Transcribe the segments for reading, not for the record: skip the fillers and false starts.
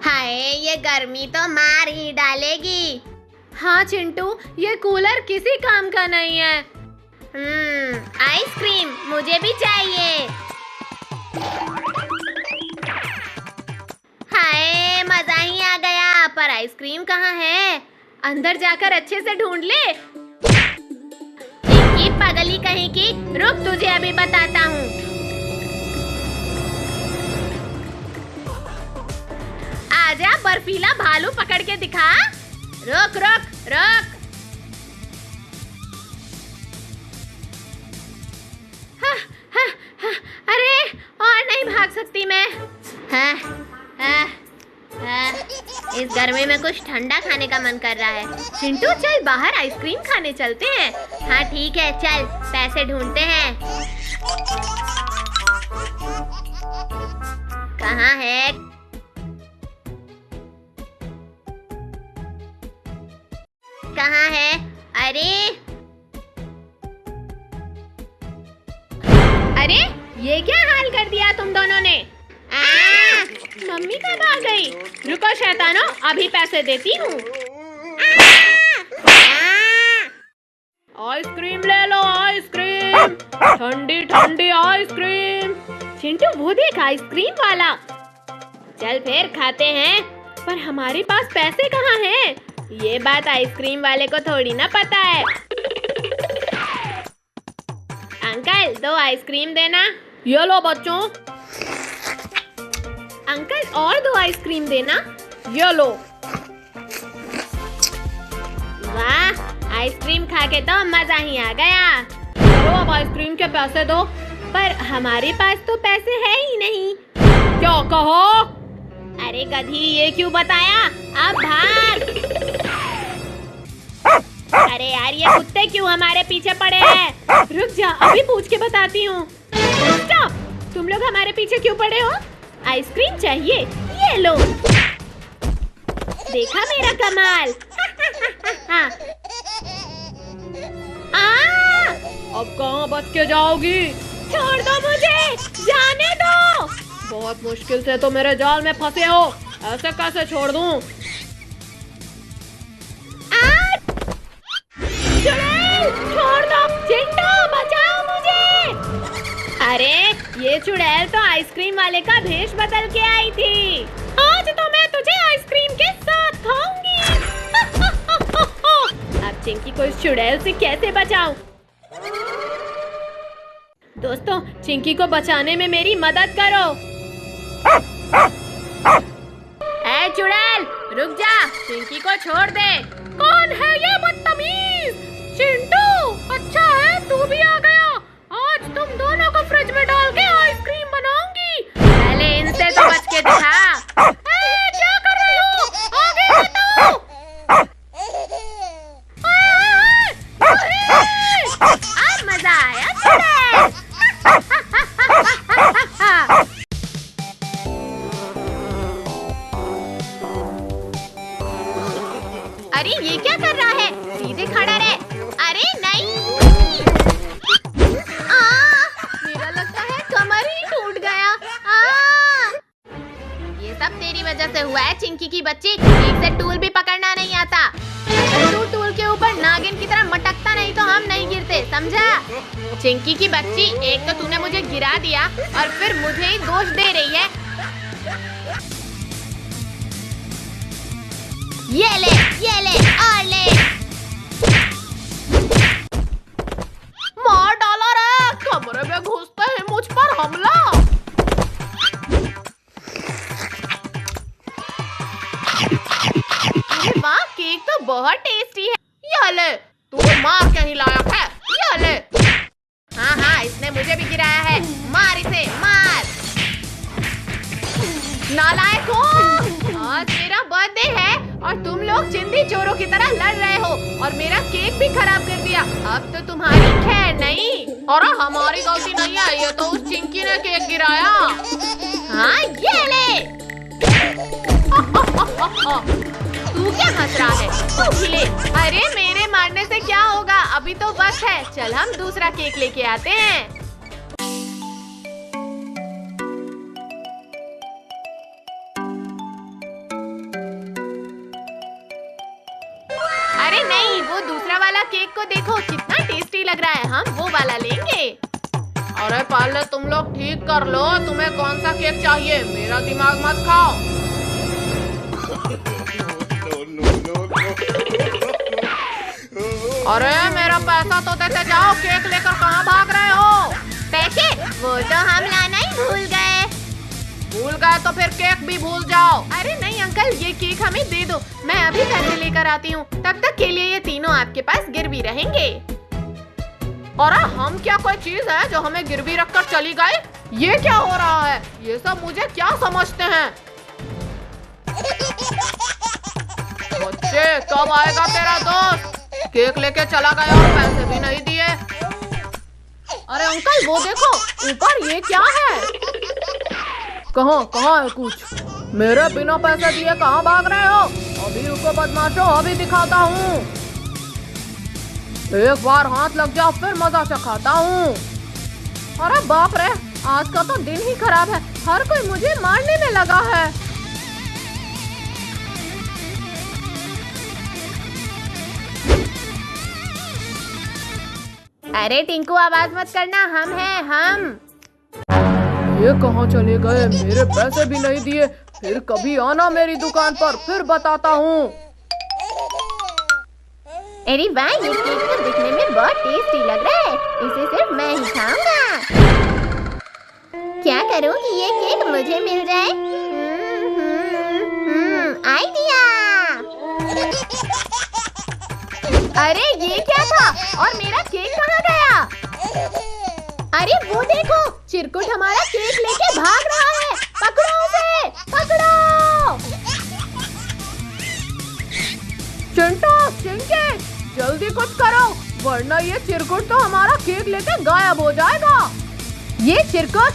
हाय, ये गर्मी तो मार ही डालेगी। हाँ चिंटू, ये कूलर किसी काम का नहीं है। आइसक्रीम मुझे भी चाहिए। हाय, मजा ही आ गया। पर आइसक्रीम कहाँ है? अंदर जाकर अच्छे से ढूंढ ले। चिंकी पगली कहीं की, रुक तुझे अभी बताता हूँ। आजा, बर्फीला भालू पकड़ के दिखा। रुक रुक रुक। हा, हा, हा, अरे और नहीं भाग सकती मैं। हाँ, हाँ, हाँ, इस गर्मी में कुछ ठंडा खाने का मन कर रहा है। चिंटू चल बाहर आइसक्रीम खाने चलते हैं। हाँ ठीक है, चल पैसे ढूंढते हैं। कहाँ है? कहाँ है? अरे ये क्या हाल कर दिया तुम दोनों ने? मम्मी कब आ गई? रुको शैतानो, अभी पैसे देती हूँ। आइसक्रीम ले लो, आइसक्रीम, ठंडी ठंडी आइसक्रीम। चिंटू वो देख, आइसक्रीम वाला। चल फिर खाते हैं। पर हमारे पास पैसे कहाँ हैं? ये बात आइसक्रीम वाले को थोड़ी ना पता है। अंकल 2 आइसक्रीम देना। ये लो बच्चों। अंकल और 2 आइसक्रीम देना। ये लो। वाह, आइसक्रीम खा के तो मजा ही आ गया। चलो अब आइसक्रीम के पैसे दो। पर हमारे पास तो पैसे है ही नहीं। क्या कहो? अरे गधी, ये क्यों बताया? अब भाग। अरे यार, ये कुत्ते क्यों हमारे पीछे पड़े हैं? रुक जा, अभी पूछ के बताती हूँ। स्टॉप! तुम लोग हमारे पीछे क्यों पड़े हो? आइसक्रीम चाहिए? ये लो। देखा मेरा कमाल? अब कहाँ बच के जाओगी? छोड़ दो मुझे, जाने दो। बहुत मुश्किल से तो मेरे जाल में फंसे हो, ऐसे कैसे छोड़ दूँ? छोड़ दो, चिंटू बचाओ मुझे। अरे ये चुड़ैल तो आइसक्रीम वाले का भेष बदल के आई थी। आज तो मैं तुझे आइसक्रीम के साथ खाऊंगी। अब चिंकी को इस चुड़ैल से कैसे बचाऊं? दोस्तों, चिंकी को बचाने में मेरी मदद करो। ए चुड़ैल, रुक जा, चिंकी को छोड़ दे। कौन है ये बदतमीज? चिंटू, अच्छा है तू भी आ गया। आज तुम दोनों को फ्रिज में डाल के आइसक्रीम बनाऊंगी। पहले इनसे तो बच के दिखा। क्या कर रहे हो? आगे बताओ। अब मजा आया चुड़ैल। अरे ये क्या कर रहा है? सीधे खड़ा रहे। अरे नहीं। मेरा लगता है कमर ही टूट गया। ये सब तेरी वजह से हुआ है चिंकी की बच्ची। ठीक से टूल भी पकड़ना नहीं आता। तू टूल के ऊपर नागिन की तरह मटकता नहीं तो हम नहीं गिरते, समझा? चिंकी की बच्ची, एक तो तूने मुझे गिरा दिया और फिर मुझे ही दोष दे रही है। ये ले और ले। मार डाला रे, कमरे में घुसते ही मुझ पर हमला। अरे वाह, केक तो बहुत टेस्टी है। ये ले, तू मार के ही लायक है। ये ले। हाँ, इसने मुझे भी गिराया है। मार इसे, मार। नालायक हो। आज मेरा बर्थडे है और तुम लोग जिंदी चोरों की तरह लड़ रहे हो और मेरा केक भी खराब कर दिया। अब तो तुम्हारी खैर नहीं। और हमारी गलती नहीं है, ये तो उस चिंकी ने केक गिराया। हाँ, ये ले। तू क्या हंस रहा है? तू भी ले। अरे मेरे मारने से क्या होगा, अभी तो वक्त है। चल हम दूसरा केक लेके आते हैं। वाला केक को देखो, कितना टेस्टी लग रहा है। हम वो वाला लेंगे। अरे पहले तुम लोग ठीक कर लो, तुम्हें कौन सा केक चाहिए? मेरा दिमाग मत खाओ। अरे मेरा पैसा तो देते जाओ, केक लेकर कहाँ भाग रहे हो? पैसे? वो तो हम लाना ही भूल गए। भूल गए तो फिर केक भी भूल जाओ। अरे नहीं अंकल, ये केक हमें दे दो, मैं अभी पैसे लेकर आती हूँ। तब तक के लिए ये तीनों आपके पास गिरवी रहेंगे। अरे हम क्या कोई चीज है जो हमें गिरवी रखकर चली गई? ये क्या हो रहा है? ये सब मुझे क्या समझते हैं? बच्चे, कब आएगा तेरा दोस्त? केक लेके चला गया और पैसे भी नहीं दिए। अरे अंकल वो देखो ऊपर, ये क्या है? कहाँ है कुछ? मेरे बिना पैसे दिए कहाँ भाग रहे हो? अभी रुको बदमाशों, अभी दिखाता हूँ। एक बार हाथ लग जाओ फिर मजा चखाता हूँ। अरे बाप रे, आज का तो दिन ही खराब है, हर कोई मुझे मारने में लगा है। अरे टिंकू आवाज मत करना, हम हैं हम। ये कहाँ चले गए? मेरे पैसे भी नहीं दिए। फिर कभी आना मेरी दुकान पर, फिर बताता हूँ। अरे वाह, ये केक तो दिखने में बहुत टेस्टी लग रहा है, इसे सिर्फ मैं ही खाऊंगा। क्या करूँ कि ये केक मुझे मिल जाए? आइडिया। अरे ये क्या था? और मेरा केक कहाँ गया? अरे वो देखो, चिरकुट हमारा केक लेके भाग रहा है। पकड़ो उसे, पकड़ो। चिंटू, चिंकी, जल्दी कुछ करो, वरना ये चिरकुट तो हमारा केक लेके गायब हो जाएगा। ये चिरकुट?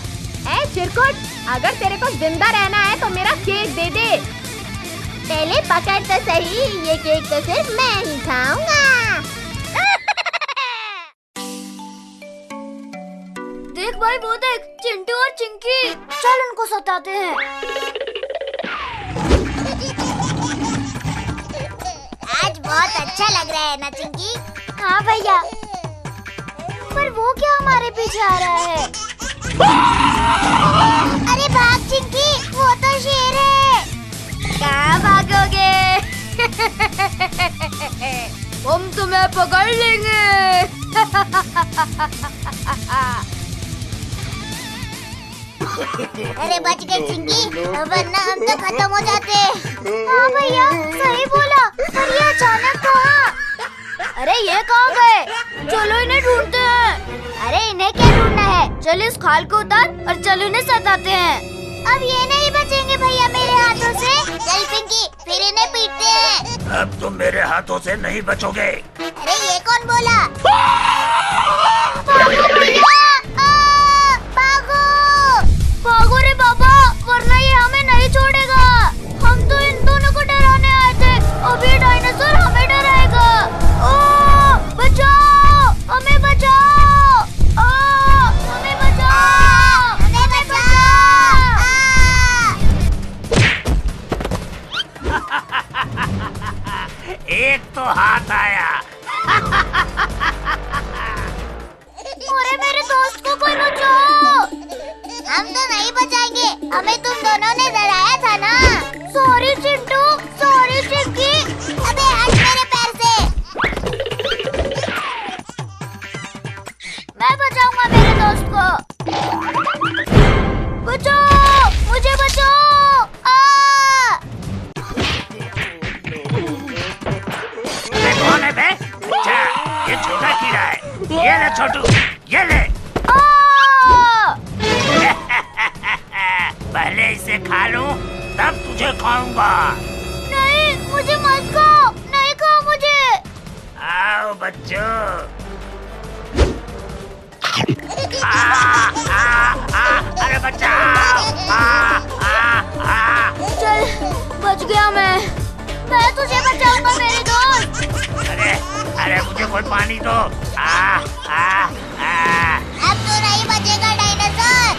ए चिरकुट, अगर तेरे को जिंदा रहना है तो मेरा केक दे दे। पहले पकड़ तो सही, ये केक तो सिर्फ मैं ही खाऊंगा। देख भाई वो देख, चिंटू और चिंकी, चल उनको सताते हैं। आज बहुत अच्छा लग रहा है ना चिंकी? हाँ भैया, पर वो क्या हमारे पीछे आ रहा है? अरे भाग चिंकी, वो तो शेर है। कहाँ भागोगे? हम तुम्हें पकड़ लेंगे। अरे बच गए चिंकी, वरना हम तो खत्म हो जाते। हाँ भैया, सही बोला, पर ये अचानक कहाँ? अरे ये कहाँ गए? चलो इन्हें ढूंढते हैं। अरे इन्हें क्या ढूंढना है? चलो इस खाल को उतार और चलो इन्हें सताते हैं। अब ये नहीं बचेंगे भैया मेरे हाथों से। चल पिंकी, फिर इन्हें पीटते हैं। अब तुम मेरे हाथों से नहीं बचोगे। अरे ये कौन बोला? भागो भैया, भागो! भागो रे बाबा, वरना ये हमें नहीं छोड़ेगा। हम तो इन दोनों को डराने आए थे, अब ये डायनासोर हमें डराएगा। बचाओ, हमें बचाओ, हमें बचाओ, हमें बचाओ! एक तो हाथ आया। अरे मेरे दोस्त को कोई बचाओ। हम तो नहीं बचाएंगे, हमें तुम दोनों ने डराया था ना। Sorry Chintu, sorry Chinki. अबे हट मेरे पैर से। मैं बचाऊंगा मेरे दोस्त को। बचाओ, मुझे बचाओ। ये कौन है बे? अच्छा, ये छोटा कीड़ा है। ये ले छोटू, ये ले। पहले इसे खा लूं, तब तुझे खाऊंगा। नहीं, मुझे मत खाओ, नहीं खाओ मुझे। आओ बच्चों। अरे बचाओ। चल, बच गया मैं तुझे बचाऊंगा मेरे दोस्त। अरे मुझे कोई पानी दो। अब तो नहीं बचेगा डायनासोर।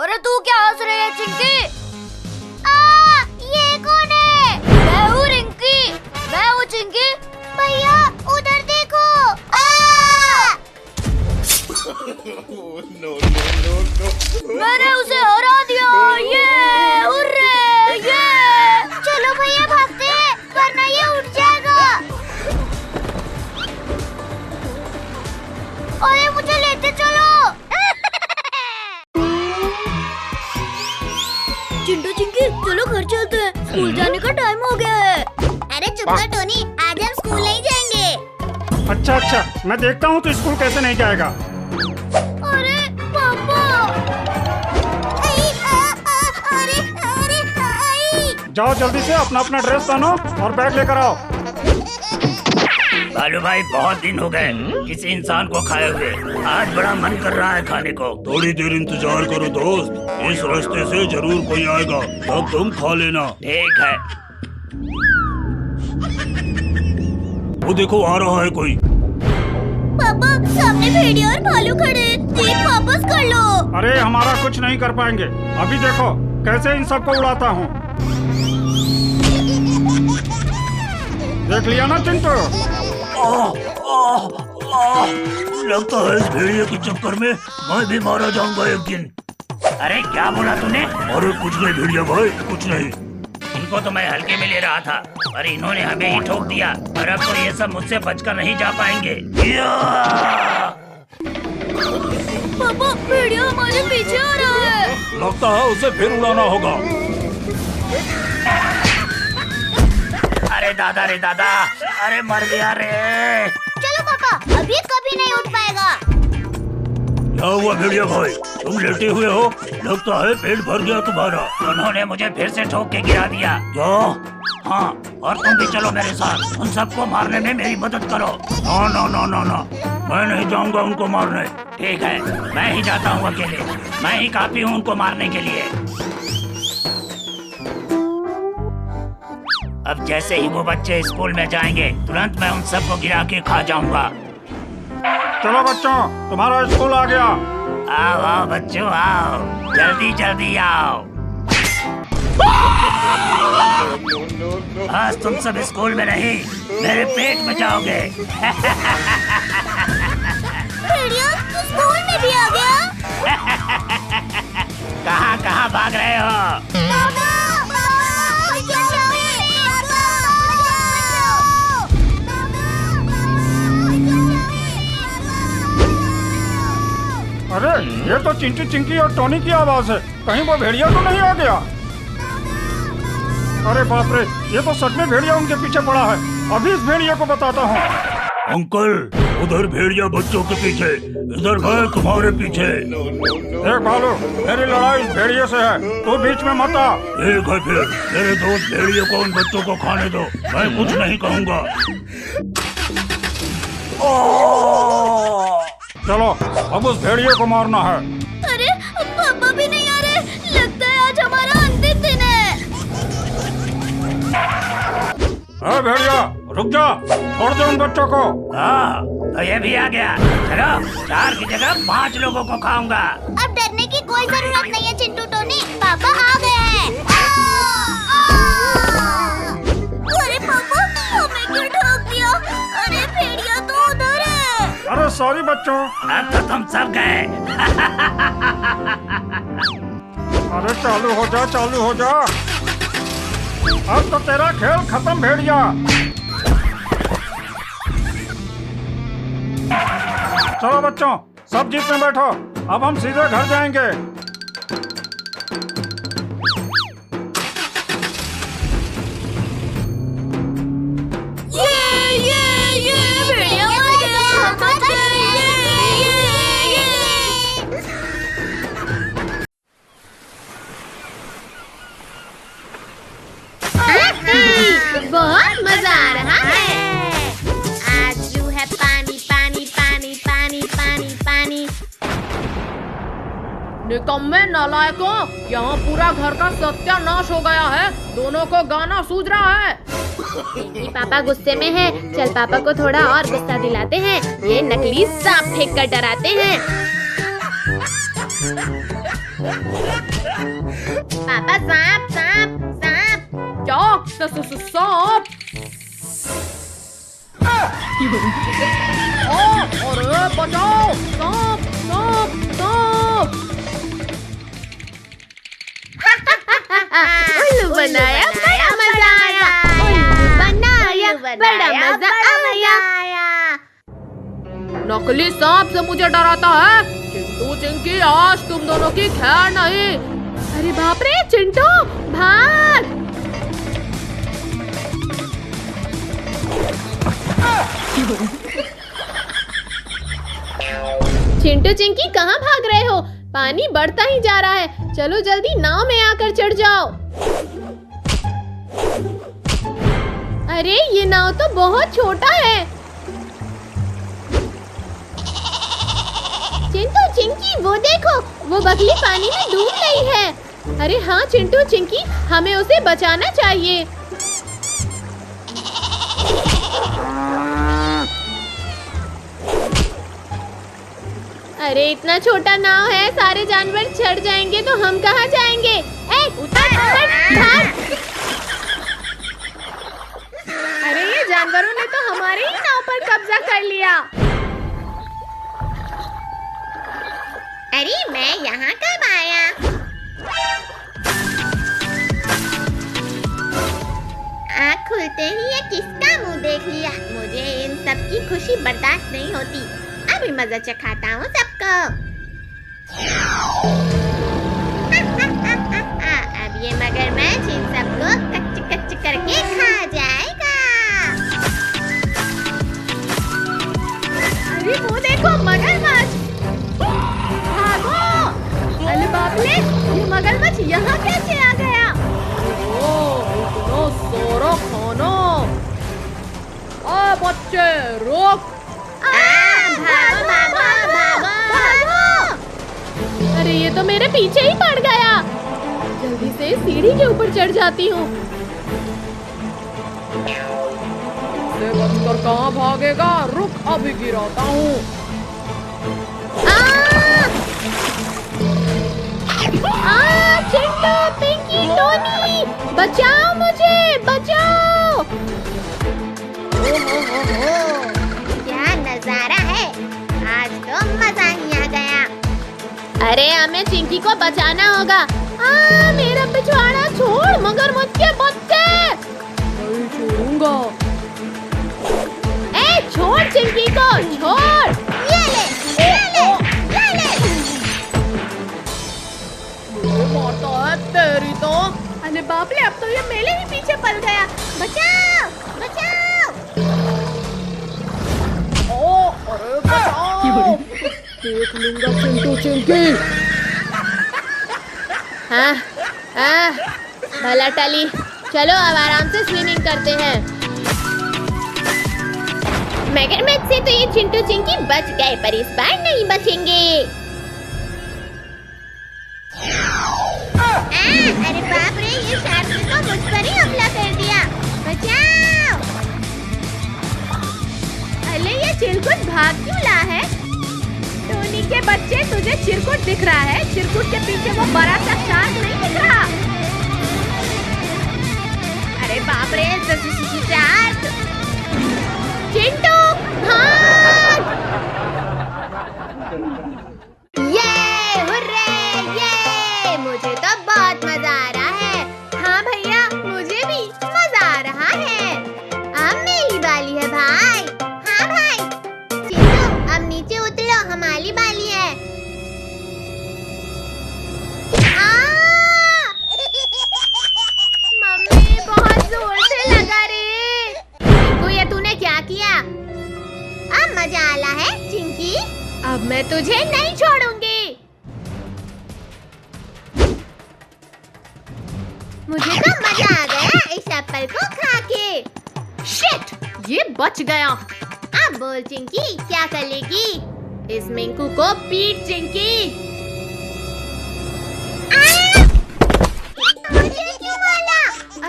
अरे तू क्या हंस रही है चिंकी? ये कौन है? मैं हूँ रिंकी। मैंने उसे हरा दिया। ये हुर्रे, ये चलो भैया भागते हैं, वरना ये उठ जाएगा। अरे मुझे लेते चलो। चिंटू चिंकी चलो घर चलते हैं, स्कूल जाने का टाइम हो गया है। अरे चुप कर टोनी, आज हम स्कूल नहीं जाएंगे। अच्छा अच्छा, मैं देखता हूँ तो स्कूल कैसे नहीं जाएगा। अरे पापा, जाओ जल्दी से अपना अपना ड्रेस पहनो और बैग लेकर आओ। बालू भाई बहुत दिन हो गए किसी इंसान को खाए हुए, आज बड़ा मन कर रहा है खाने को। थोड़ी देर इंतजार करो दोस्त, इस रास्ते से जरूर कोई आएगा, तब तुम खा लेना। ठीक है। वो देखो आ रहा है कोई। पापा सामने भेड़िया और भालू खड़े हैं, जीप वापस कर लो। अरे हमारा कुछ नहीं कर पाएंगे, अभी देखो कैसे इन सबको उड़ाता हूँ। देख लिया ना चिंटू? लगता है इस भेड़िए के चक्कर में मैं भी मारा जाऊंगा एक दिन। अरे क्या बोला तूने? अरे कुछ नहीं भेड़िया भाई, कुछ नहीं। इनको तो मैं हल्के में ले रहा था, पर इन्होंने हमें ही ठोक दिया और अब तो ये सब मुझसे बचकर नहीं जा पाएंगे। पापा भेड़िया हमारे पीछे आ रहा है। लगता है उसे फिर उड़ाना होगा। अरे दादा रे दादा, अरे मर गया रे। चलो पापा, अभी कभी नहीं उठ पाएगा। क्या हुआ भेड़िया भाई, तुम लेटे हुए हो? लगता है पेट भर गया तुम्हारा। उन्होंने मुझे फिर से ठोक के गिरा दिया। क्या? हाँ, और तुम भी चलो मेरे साथ, उन सबको मारने में मेरी मदद करो। ना ना ना ना ना, मैं नहीं जाऊंगा उनको मारने। ठीक है, मैं ही जाता हूँ अकेले, मैं ही काफी हूँ उनको मारने के लिए। अब जैसे ही वो बच्चे स्कूल में जाएंगे, तुरंत मैं उन सबको गिरा के खा जाऊंगा। चलो बच्चों, तुम्हारा स्कूल आ गया। आओ आओ बच्चों आओ, जल्दी जल्दी आओ। आज तुम सब स्कूल में नहीं, मेरे पेट में जाओगे। भेड़िया तू स्कूल में भी आ गया? कहाँ कहाँ भाग रहे हो? अरे ये तो चिंटू चिंकी और टोनी की आवाज है, कहीं वो भेड़िया तो नहीं आ गया? अरे बाप रे, ये तो सच में भेड़िया उनके पीछे पड़ा है। अभी इस भेड़िया को बताता हूँ। अंकल, उधर भेड़िया बच्चों के पीछे, इधर है तुम्हारे पीछे। देख भालू, मेरी लड़ाई इस भेड़िए से है, तू बीच में मत आ। ठीक है फिर, मेरे दोस्त भेड़िए को उन बच्चों को खाने दो, मैं कुछ नहीं कहूँगा। चलो अब उस भेड़िए को मारना है। अरे पापा भी नहीं आ रहे, लगता है आज हमारा अंतिम दिन है। अरे भेड़िया रुक जा, छोड़ दे उन बच्चों को। हाँ, तो ये भी आ गया। चलो, 4 की जगह 5 लोगों को खाऊंगा। अब डरने की कोई जरूरत नहीं है चिंटू टोनी, पापा आ गए हैं। अरे पापा हमें क्यों ठोक दिया? अरे भेड़िया तो उधर है। अरे सॉरी बच्चों। अब तो तुम सब गए। अरे चालू हो जा, चालू हो जा। अब तो तेरा खेल खत्म भेड़िया। चलो बच्चों, सब जीप में बैठो, अब हम सीधे घर जाएंगे। ये भेड़िया मर गया, हम बच गए। बहुत मजा आ रहा है। आज जो है पानी पानी पानी पानी पानी पानी। निकम्मे नालायकों, यहाँ पूरा घर का सत्यानाश हो गया है। दोनों को गाना सूझ रहा है। पापा गुस्से में है, चल पापा को थोड़ा और गुस्सा दिलाते हैं। ये नकली सांप फेंक कर डराते हैं। पापा सांप सांप सांप। क्या? सांप? अरे बचाओ! सांप! सांप! बनाया बड़ा मजा आया, उल्लू बनाया बड़ा मजा आया। नकली सांप से मुझे डराता है। चिंटू चिंकी आज तुम दोनों की खैर नहीं। अरे बाप रे चिंटू भाग। चिंटू चिंकी कहाँ भाग रहे हो? पानी बढ़ता ही जा रहा है। चलो जल्दी नाव में आकर चढ़ जाओ। अरे ये नाव तो बहुत छोटा है। चिंटू चिंकी वो देखो, वो बगली पानी में डूब रही है। अरे हाँ चिंटू चिंकी, हमें उसे बचाना चाहिए। अरे इतना छोटा नाव है, सारे जानवर चढ़ जाएंगे तो हम कहाँ जाएंगे? उतर भाग। अरे ये जानवरों ने तो हमारे ही नाव पर कब्जा कर लिया। अरे मैं यहाँ कब आया? आँख खुलते ही ये किसका मुंह देख लिया। मुझे इन सब की खुशी बर्दाश्त नहीं होती। अभी मजा चखाता हूँ सबको। अब ये मगरमच्छ इन सबको कच्च कच्च करके खा जाएगा। अरे वो देखो मगरमच्छ, भागो। अरे बाप रे, ये मगरमच्छ यहाँ कैसे आ गया? इतना सारा खाना। बच्चे रुक। भागो भागो भागो। अरे ये तो मेरे पीछे ही पड़ गया। जल्दी से सीढ़ी के ऊपर चढ़ जाती हूँ। इससे बचकर कहाँ भागेगा? रुक अभी गिराता हूँ। चिंटू पिंकी टोनी बचाओ मुझे, बचाओ। क्या नजारा है, आज तो मजा ही आ गया। अरे हमें चिंकी को बचाना होगा। मेरा पिछवाड़ा छोड़ मगरमच्छ के बच्चे। नहीं छोड़ूंगा। छोड़ चिंकी को, छोड़। ये ले। मुझे मारता है तेरी तो। अरे बाप रे, अब तो ये मेरे ही पीछे पल गया। बचाओ बचाओ। अरे बचाओ। देख लूंगा चिंटू चिंकी। भला टली। चलो अब आराम से स्विमिंग करते हैं। मगरमच्छ से तो ये चिंटू चिंकी बच गए, पर इस बार नहीं बचेंगे। अरे बाप रे, ये शार्क ने तो मुझ पर ही हमला कर दिया। बचाओ। अरे ये चिरकुट भाग क्यों रहा है? टोनी के बच्चे, तुझे चिरकुट दिख रहा है? चिरकुट के पीछे वो बड़ा सा शार्क नहीं दिख रहा? अरे बाप रे, शार्क। चिंटू भाग। ये हुर्रे, ये मुझे तो बहुत मजा आ रहा है। हाँ भैया, मुझे भी मजा आ रहा है। अब मेरी बारी है भाई। हाँ भाई। चिंटू अब नीचे उतरो, हमारी बारी है। मम्मी बहुत जोर से लगा रे। चिंकू ये तूने क्या किया? अब मजा आ रहा है चिंकी। अब मैं तुझे नहीं छोड़ूंगी। मुझे तो मजा आ गया इस एप्पल को खा के। शिट, ये बच गया। अब बोल चिंकी, क्या करेगी? इस मिंकू को पीट चिंकी। मुझे क्यों मारा?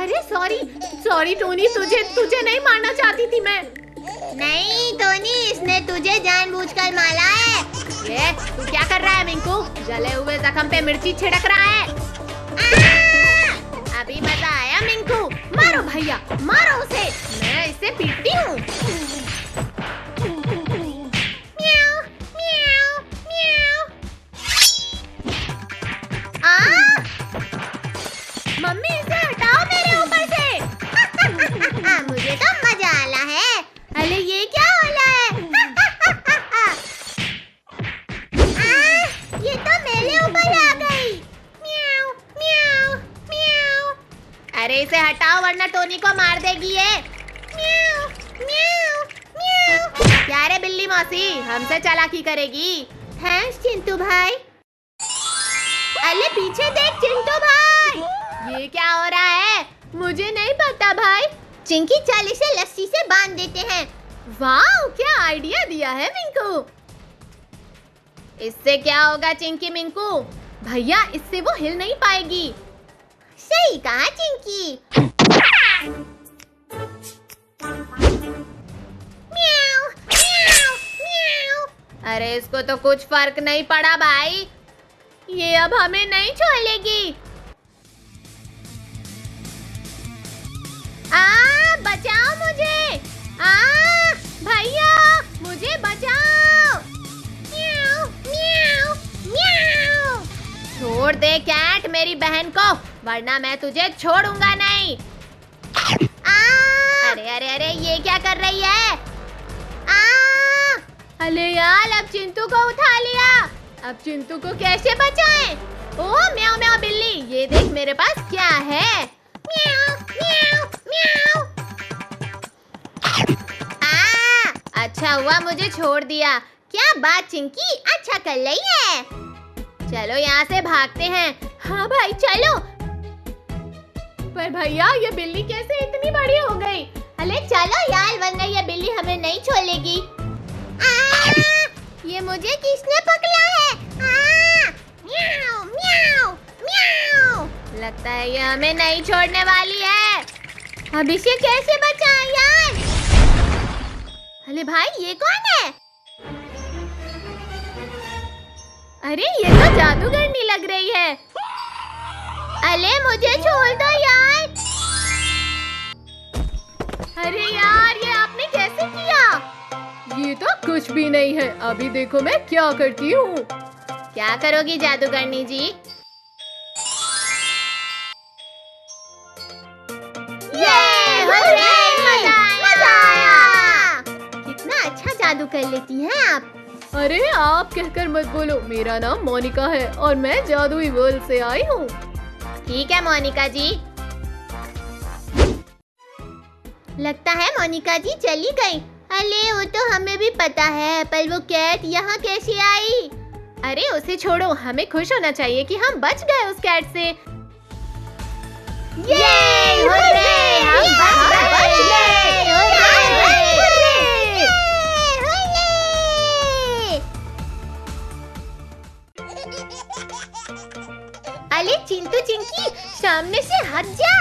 अरे सॉरी टोनी, तुझे नहीं मारना चाहती थी मैं। नहीं टोनी, इसने तुझे जानबूझकर मारा है। ये तू क्या कर रहा है मिंकू? जले हुए जख्म पे मिर्ची छिड़क रहा है। अभी मजा आया मिंकू। मारो भैया, मारो उसे। मैं इसे पीटती हूँ। म्याऊ म्याऊ म्याऊ। मम्मी इसे हटाओ से हटाओ वरना टोनी को मार देगी ये। म्याऊ, म्याऊ, म्याऊ। क्या रे बिल्ली मौसी, हमसे चालाकी करेगी? हाँ चिंटू भाई। अरे पीछे देख चिंटू भाई, ये क्या हो रहा है? मुझे नहीं पता भाई। चिंकी चल इसे लस्सी से बांध देते हैं। वाह, क्या आइडिया दिया है मिंकू। इससे क्या होगा चिंकी मिंकू? भैया इससे वो हिल नहीं पाएगी। सही कहा चिंकी। म्याऊ, म्याऊ, म्याऊ। अरे इसको तो कुछ फर्क नहीं पड़ा भाई, ये अब हमें नहीं छोड़ेगी। बचाओ मुझे, भैया मुझे बचाओ। म्याऊ, म्याऊ, म्याऊ। छोड़ दे कैट मेरी बहन को, वरना मैं तुझे छोड़ूंगा नहीं। अरे अरे अरे ये क्या कर रही है? अरे यार अब चिंटू को उठा लिया, अब चिंटू को कैसे बचाएं? ओ म्याऊ म्याऊ बिल्ली, ये देख मेरे पास क्या है। म्याऊ, म्याऊ, म्याऊ। अच्छा हुआ मुझे छोड़ दिया। क्या बात चिंकी, अच्छा कर रही है। चलो यहाँ से भागते हैं। हाँ भाई चलो। पर भैया ये बिल्ली कैसे इतनी बड़ी हो गई? अरे चलो यार, वरना ये बिल्ली हमें नहीं छोड़ेगी। ये मुझे किसने पकड़ा है? म्याऊ, म्याऊ, म्याऊ। लगता है ये हमें नहीं छोड़ने वाली है। अब इसे कैसे बचाएं यार? अरे भाई ये कौन है? अरे ये तो जादूगरनी लग रही है। अरे मुझे छोड़ दो यार। अरे यार ये आपने कैसे किया? ये तो कुछ भी नहीं है, अभी देखो मैं क्या करती हूँ। क्या करोगी जादूगरनी जी? ये मजा आया। कितना अच्छा जादू कर लेती हैं आप। अरे आप कहकर मत बोलो, मेरा नाम मोनिका है और मैं जादुई वर्ल्ड से आई हूँ। ठीक है मोनिका जी। लगता है मोनिका जी चली गई। अरे वो तो हमें भी पता है, पर वो कैट यहाँ कैसे आई? अरे उसे छोड़ो, हमें खुश होना चाहिए कि हम बच गए उस कैट से। ये हम बच गए। अरे चिंटू चिंकी, सामने से हट जा।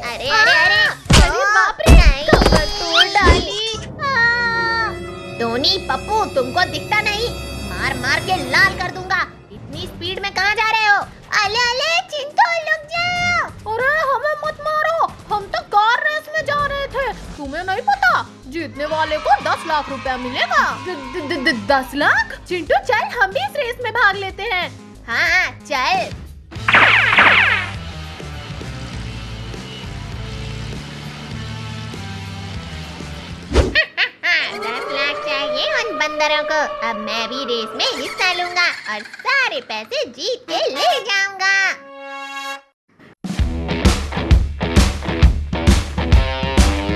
अरे अरे अरे, बाप रे, कमर तोड़ डाली। टोनी पप्पू तुमको दिखता नहीं, मार मार के लाल कर दूंगा। इतनी स्पीड में कहाँ जा रहे हो? अले अले चिंटू रुक जाओ। अरे हमें मत मारो, हम तो कार रेस में जा रहे थे। तुम्हें नहीं पता, जीतने वाले को 10 लाख रुपया मिलेगा। 10 लाख? चिंटू चल हम भी इस रेस में भाग लेते हैं। हाँ चल। 10 लाख चाहिए उन बंदरों को। अब मैं भी रेस में हिस्सा लूंगा और सारे पैसे जीत के ले जाऊंगा।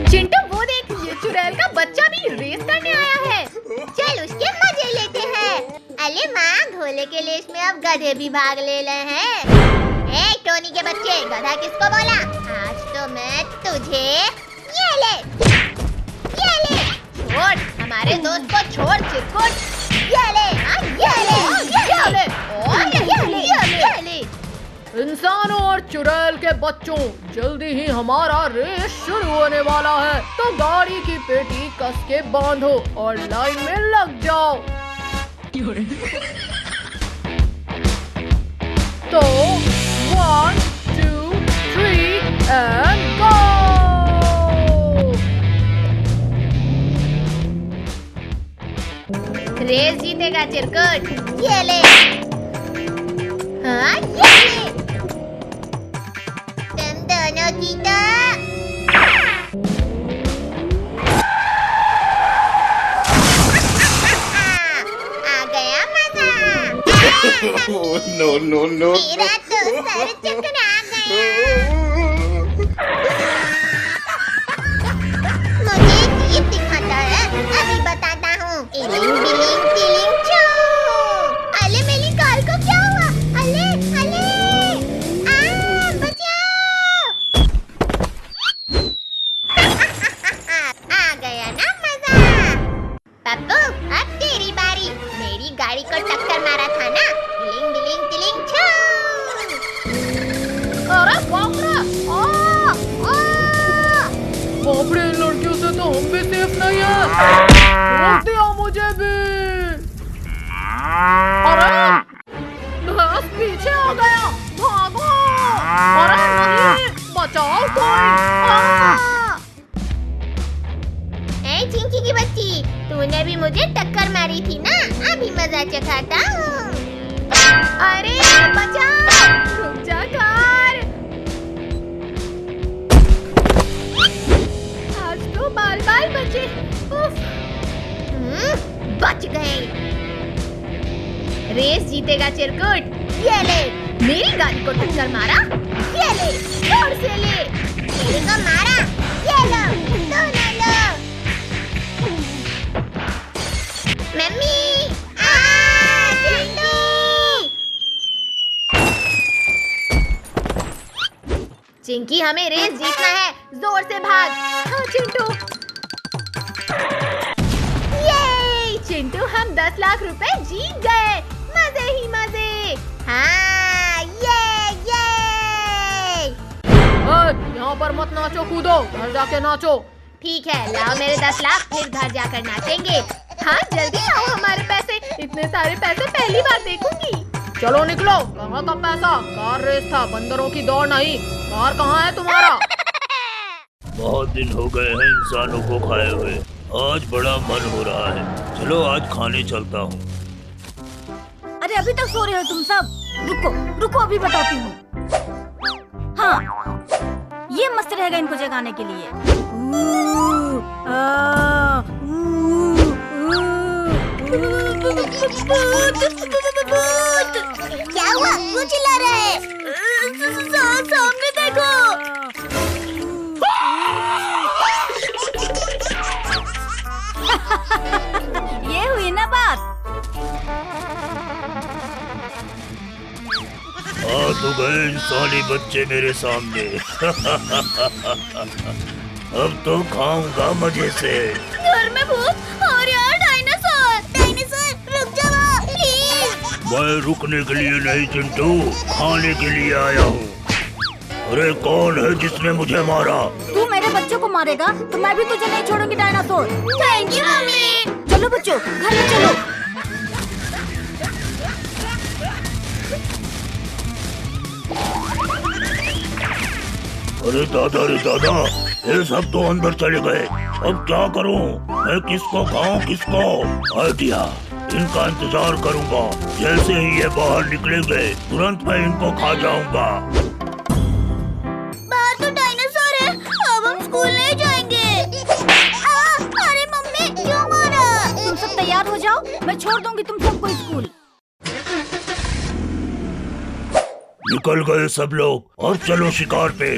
चिंटू वो देख, ये चुड़ैल का बच्चा भी रेस करने आया है। चल उसके मजे लेते हैं। अरे माँ, घोड़े के रेस में अब गधे भी भाग ले रहे हैं। ए टोनी के बच्चे, गधा किसको बोला? आज तो मैं तुझे ये ले छोड़, हमारे दोस्त को छोड़ चिरकुट। ये ले। इंसानों और चुड़ैल के बच्चों, जल्दी ही हमारा रेस शुरू होने वाला है, तो गाड़ी की पेटी कस के बांधो और लाइन में लग जाओ। तो 1 2 3 and go। रेस जीतेगा चिरकुट। ये ले। हाँ ये ले। तुम दोनों की तो आ गया मजा। No, no, no. मेरा तो सर चकरा गया। टिलिंग बिलिंग टिलिंग चू। अले मेरी कार को क्या हुआ? अले अले बचाओ। आ गया ना मजा। पप्पू अब तेरी बारी। मेरी गाड़ी को टक्कर मारा था ना। टिलिंग बिलिंग टिलिंग चू। अरे बाप रे! बाप रे, इन लड़कियों से तो हम भी सेफ नहीं है। रोक दिया मुझे भी। अरे बस पीछे आ गया, भागो। अरे नहीं, बचाओ कोई। ए चिंकी की बच्ची, तूने भी मुझे टक्कर मारी थी ना। अभी मजा चखाता हूँ। अरे बचाओ, रुक जा कार। आज तो बाल बाल बचे। उफ, बच गए। रेस जीतेगा चिरकुट। ये ले, मेरी गाड़ी को टक्कर मारा। ये ले, जोर से ले। मेरे को मारा। ये लो, दोनों लो। मम्मी चिंटू। चिंकी, हमें रेस जीतना है। जोर से भाग। हाँ चिंटू। ये चिंटू, हम 10 लाख रुपए जीत गए। मजे ही मजे। हाँ ये यहाँ पर मत नाचो कूदो, घर जाके नाचो। ठीक है, लाओ मेरे 10 लाख, फिर घर जाकर नाचेंगे। हाँ जल्दी लाओ हमारे पैसे। इतने सारे पैसे पहली बार देखूंगी। चलो निकलो। कहाँ का पैसा? कार रेस था, बंदरों की दौड़ नहीं। कार कहाँ है तुम्हारा? बहुत दिन हो गए हैं इंसानों को खाए हुए। आज बड़ा मन हो रहा है। चलो आज खाने चलता हूँ। अरे अभी तक सो रहे हो तुम सब? रुको रुको, अभी बताती हूँ। हाँ, ये मस्त रहेगा इनको जगाने के लिए। क्या हुआ? वो चिल्ला रहा है। सामने देखो। ये हुई ना बात। आ तो गए इंसानी बच्चे मेरे सामने। अब तो खाऊंगा मजे से। घर में भूत और यार डायनासोर। डायनासोर रुक जाओ प्लीज। मैं रुकने के लिए नहीं चिंटू, खाने के लिए आया हूँ। अरे कौन है जिसने मुझे मारा? तू मेरे बच्चों को मारेगा तो मैं भी तुझे नहीं छोड़ूंगी डायनासोर। Thank you mummy. चलो बच्चों, घर में चलो। अरे दादा रे दादा, ये सब तो अंदर चले गए। अब क्या करूं? मैं किसको खाऊं किसको? आइडिया, इनका इंतजार करूंगा। जैसे ही ये बाहर निकलेंगे तुरंत मैं इनको खा जाऊंगा। बाहर तो डायनासोर है, अब हम स्कूल नहीं जाएंगे। अरे मम्मी क्यों मारा? तुम सब तैयार हो जाओ, मैं छोड़ दूंगी तुम सबको स्कूल। निकल गए सब लोग, और चलो शिकार पे।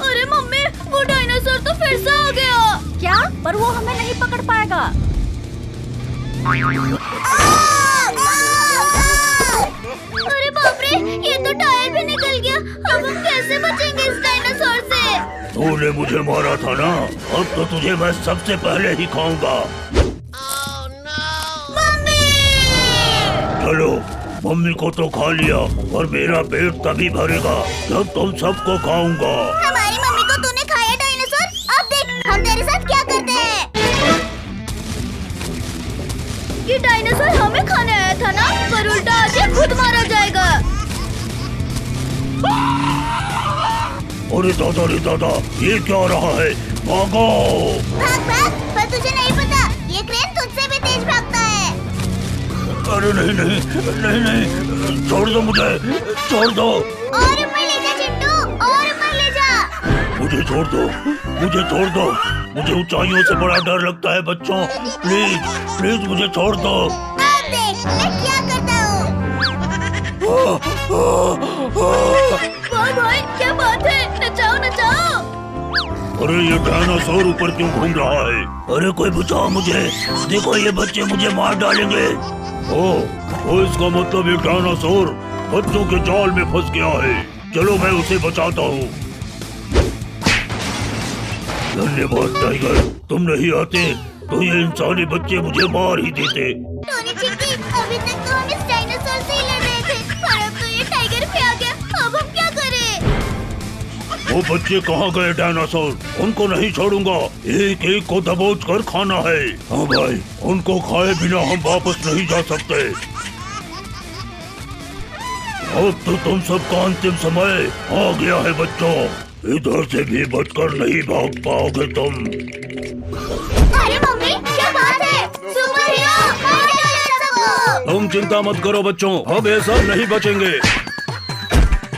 अरे मम्मी, वो डायनासोर तो फिर से आ गया। क्या? पर वो हमें नहीं पकड़ पाएगा। अरे बाप रे, ये तो टायर भी निकल गया। अब हम कैसे बचेंगे इस डायनासोर से? तूने मुझे मारा था ना, अब तो तुझे मैं सबसे पहले ही खाऊंगा। चलो, मम्मी को तो खा लिया, और मेरा पेट तभी भरेगा जब तुम सबको खाऊंगा। हमारी मम्मी को तूने खाया डायनासोर। अब देख हम तेरे साथ क्या करते हैं। ये डायनासोर हमें खाने आया था ना, पर उल्टा आज ये खुद मारा जाएगा। अरे दादा रे दादा, ये क्या रहा है? भागो! भाग भाग, पर तुझे नहीं पता ये क्रेन तुझसे भी तेज भागता है। अरे नहीं नहीं नहीं नहीं, छोड़ दो मुझे, छोड़ दो। और ऊपर ले जा चिंटू, और ऊपर ले जा। मुझे छोड़ दो, मुझे छोड़ दो। मुझे ऊंचाइयों से बड़ा डर लगता है बच्चों। प्लीज प्लीज मुझे छोड़ दो। अब देख मैं क्या करता हूँ। भाई भाई क्या बात है? नचाओ अरे ये डायनासोर ऊपर क्यों घूम रहा है? अरे कोई बचाओ मुझे, देखो ये बच्चे मुझे मार डालेंगे। ओ इसका मतलब ये डायनासोर बच्चों के जाल में फंस गया है। चलो मैं उसे बचाता हूँ। धन्यवाद टाइगर, तुम नहीं आते तो ये इंसानी बच्चे मुझे मार ही देते। टोनी चिंकी, अभी तक तो हम इस डायनासोर से ही लड़ रहे थे और अब तो ये टाइगर पे आ गया। अब हम क्या करें? वो बच्चे कहाँ गए डायनासोर? उनको नहीं छोड़ूंगा, एक एक को दबोच कर खाना है। हाँ भाई, उनको खाए बिना हम वापस नहीं जा सकते। अब तो तुम सबका अंतिम समय आ गया है बच्चों, इधर से भी बचकर नहीं भाग पाओगे तुम। अरे मम्मी, क्या बात है? सुपर हीरो, मार डालो सबको। तुम चिंता मत करो बच्चों, अब ये सब नहीं बचेंगे।